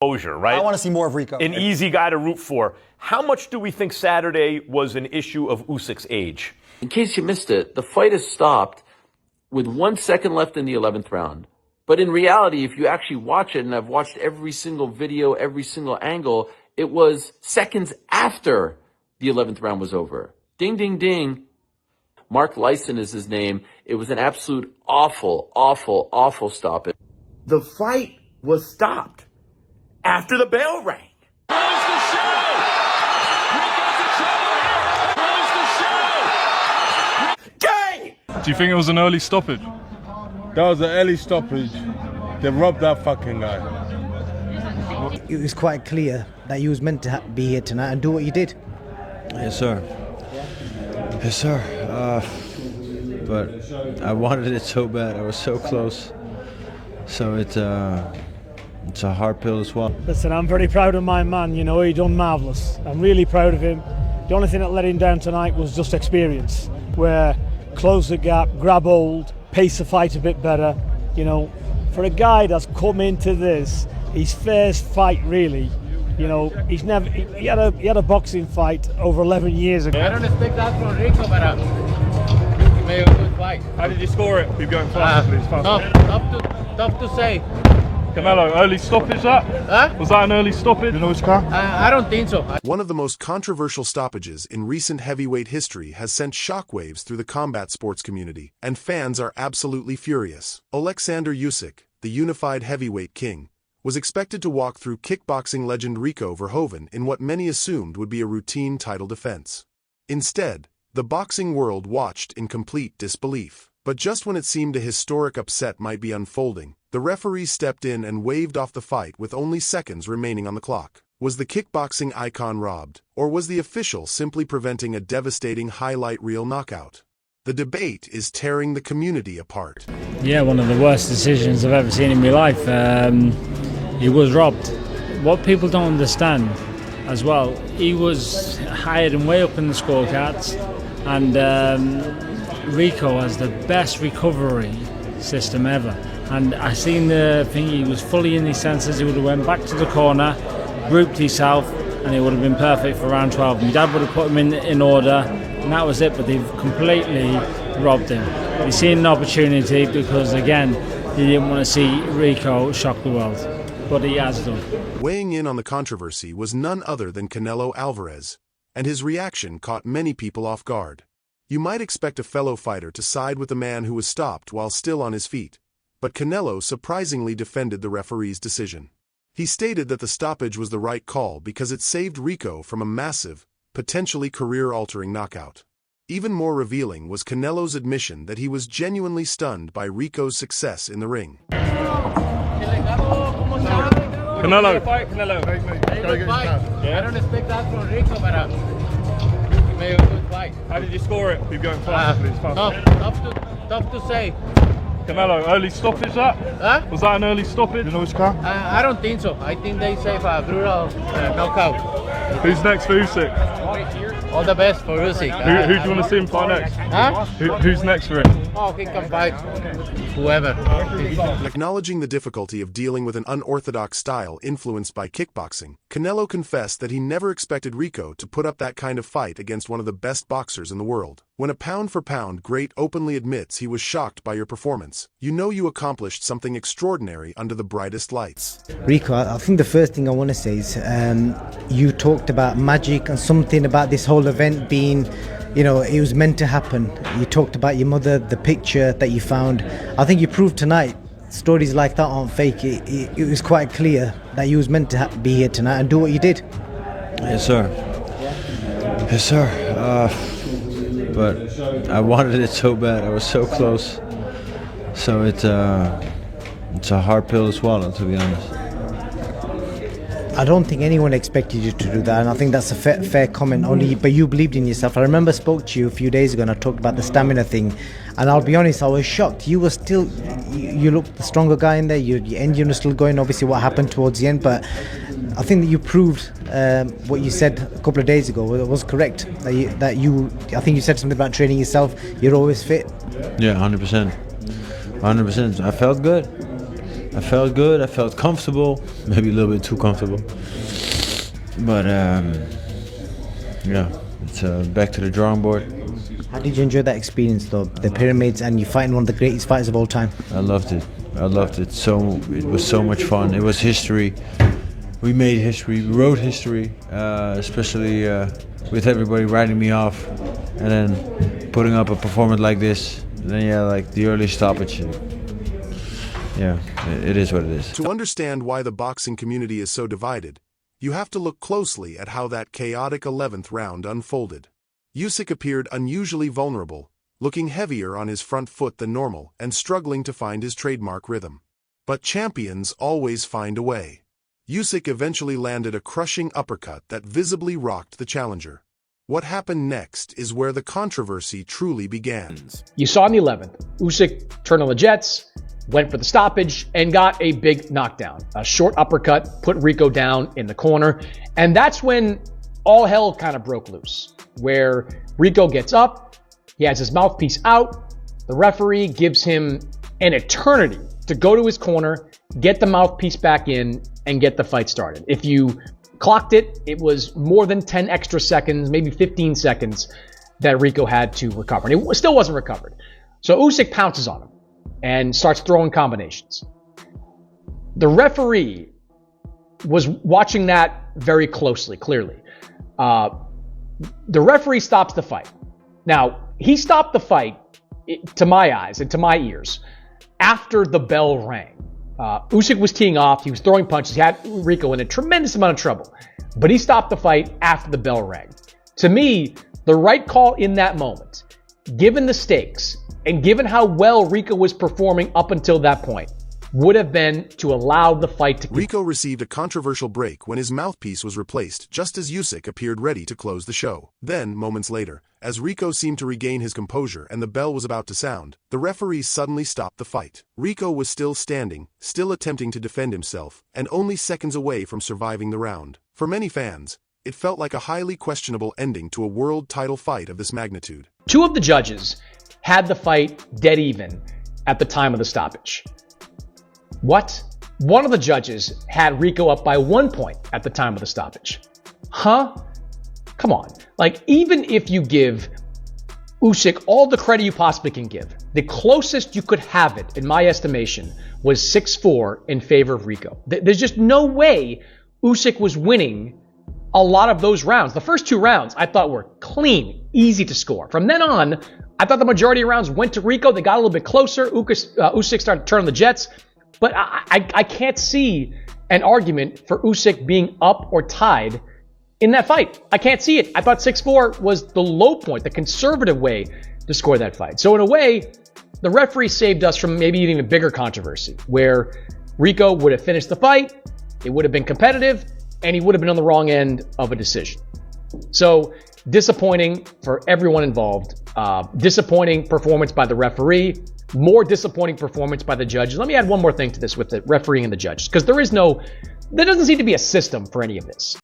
Right? I want to see more of Rico. An easy guy to root for. How much do we think Saturday was an issue of Usyk's age? In case you missed it, the fight is stopped with 1 second left in the 11th round. But in reality, if you actually watch it, and I've watched every single video, every single angle, it was seconds after the 11th round was over. Ding, ding, ding. Mark Lyson is his name. It was an absolute awful, awful, awful stoppage. The fight was stopped after the bell rang. Close the show! Rico's in trouble here! Close the show! Gang! Do you think it was an early stoppage? That was an early stoppage. They robbed that fucking guy. It was quite clear that you was meant to be here tonight and do what you did. Yes, sir. Yes, sir. But I wanted it so bad. I was so close. So it's a hard pill to swallow. Listen, I'm very proud of my man. You know, he done marvellous. I'm really proud of him. The only thing that let him down tonight was just experience, where close the gap, grab hold, pace the fight a bit better. You know, for a guy that's come into this, his first fight really, you know, he's never, he had a boxing fight over 11 years ago. I don't expect that from Rico, but he made a good fight. How did you score it? Keep going faster, please. Faster. Tough to say. Canelo, early stoppage that? Huh? Was that an early stoppage? You know which car? I don't think so. One of the most controversial stoppages in recent heavyweight history has sent shockwaves through the combat sports community, and fans are absolutely furious. Oleksandr Usyk, the unified heavyweight king, was expected to walk through kickboxing legend Rico Verhoeven in what many assumed would be a routine title defense. Instead, the boxing world watched in complete disbelief. But just when it seemed a historic upset might be unfolding, the referees stepped in and waved off the fight with only seconds remaining on the clock. Was the kickboxing icon robbed, or was the official simply preventing a devastating highlight reel knockout? The debate is tearing the community apart. Yeah, one of the worst decisions I've ever seen in my life. He was robbed. What people don't understand as well, he was higher and way up in the scorecards, and Rico has the best recovery system ever. And I seen the thing, he was fully in his senses. He would have went back to the corner, grouped himself, and it would have been perfect for round 12. My dad would have put him in order, and that was it, but they've completely robbed him. He's seen an opportunity because, again, he didn't want to see Rico shock the world, but he has done. Weighing in on the controversy was none other than Canelo Alvarez, and his reaction caught many people off guard. You might expect a fellow fighter to side with the man who was stopped while still on his feet, but Canelo surprisingly defended the referee's decision. He stated that the stoppage was the right call because it saved Rico from a massive, potentially career-altering knockout. Even more revealing was Canelo's admission that he was genuinely stunned by Rico's success in the ring. Canelo. I don't expect that from Rico, but he made a good fight. How did you score it? Keep going faster, please. Faster. Tough to say. Canelo, early stoppage that? Huh? Was that an early stoppage? You know which car? I don't think so. I think they save a brutal knockout. Who's next for Usyk? All the best for Usyk. Who do you want to see him fight next? Huh? Who's next for him? Oh, he can fight whoever. Acknowledging the difficulty of dealing with an unorthodox style influenced by kickboxing, Canelo confessed that he never expected Rico to put up that kind of fight against one of the best boxers in the world. When a pound-for-pound great openly admits he was shocked by your performance, you know you accomplished something extraordinary under the brightest lights. Rico, I think the first thing I want to say is you talked about magic and something about this whole event being, you know, it was meant to happen. You talked about your mother, the picture that you found. I think you proved tonight stories like that aren't fake. It was quite clear that you was meant to be here tonight and do what you did. Yes, sir. Yes, sir. But I wanted it so bad. I was so close. So it's a hard pill to swallow, to be honest. I don't think anyone expected you to do that, and I think that's a fair comment. But you believed in yourself. I remember I spoke to you a few days ago and I talked about the stamina thing, and I'll be honest, I was shocked. You were still, you looked the stronger guy in there. Your engine was still going. Obviously, what happened towards the end, but I think that you proved what you said a couple of days ago was correct. I think you said something about training yourself. You're always fit. Yeah, 100%. 100%. I felt good. I felt good. I felt comfortable. Maybe a little bit too comfortable. But yeah, it's back to the drawing board. How did you enjoy that experience, though? The pyramids, and you fighting one of the greatest fighters of all time. I loved it. I loved it. It was so much fun. It was history. We made history. We wrote history. Especially with everybody writing me off, and then putting up a performance like this. And then yeah, like the early stoppage. Yeah, it is what it is. To understand why the boxing community is so divided, you have to look closely at how that chaotic 11th round unfolded. Usyk appeared unusually vulnerable, looking heavier on his front foot than normal and struggling to find his trademark rhythm. But champions always find a way. Usyk eventually landed a crushing uppercut that visibly rocked the challenger. What happened next is where the controversy truly began. You saw in the 11th, Usyk turned on the jets, went for the stoppage, and got a big knockdown. A short uppercut put Rico down in the corner, and that's when all hell kind of broke loose, where Rico gets up, he has his mouthpiece out, the referee gives him an eternity to go to his corner, get the mouthpiece back in, and get the fight started. If you clocked it, it was more than 10 extra seconds, maybe 15 seconds that Rico had to recover, and it still wasn't recovered. So Usyk pounces on him and starts throwing combinations. The referee was watching that very closely, clearly. The referee stops the fight. Now, he stopped the fight, to my eyes and to my ears, after the bell rang. Usyk was teeing off. He was throwing punches. He had Rico in a tremendous amount of trouble. But he stopped the fight after the bell rang. To me, the right call in that moment, given the stakes and given how well Rico was performing up until that point, would have been to allow the fight to continue. Rico received a controversial break when his mouthpiece was replaced just as Usyk appeared ready to close the show. Then, moments later, as Rico seemed to regain his composure and the bell was about to sound, the referee suddenly stopped the fight. Rico was still standing, still attempting to defend himself, and only seconds away from surviving the round. For many fans, it felt like a highly questionable ending to a world title fight of this magnitude. Two of the judges had the fight dead even at the time of the stoppage. What? One of the judges had Rico up by 1 point at the time of the stoppage. Huh? Come on. Like, even if you give Usyk all the credit you possibly can give, the closest you could have it, in my estimation, was 6-4 in favor of Rico. There's just no way Usyk was winning a lot of those rounds. The first two rounds I thought were clean, easy to score. From then on, I thought the majority of rounds went to Rico. They got a little bit closer. Usyk started to turn on the jets. But I can't see an argument for Usyk being up or tied in that fight. I can't see it. I thought 6-4 was the low point, the conservative way to score that fight. So in a way, the referee saved us from maybe even a bigger controversy where Rico would have finished the fight, it would have been competitive, and he would have been on the wrong end of a decision. So disappointing for everyone involved. Disappointing performance by the referee. More disappointing performance by the judges. Let me add one more thing to this with the refereeing and the judges, because there doesn't seem to be a system for any of this.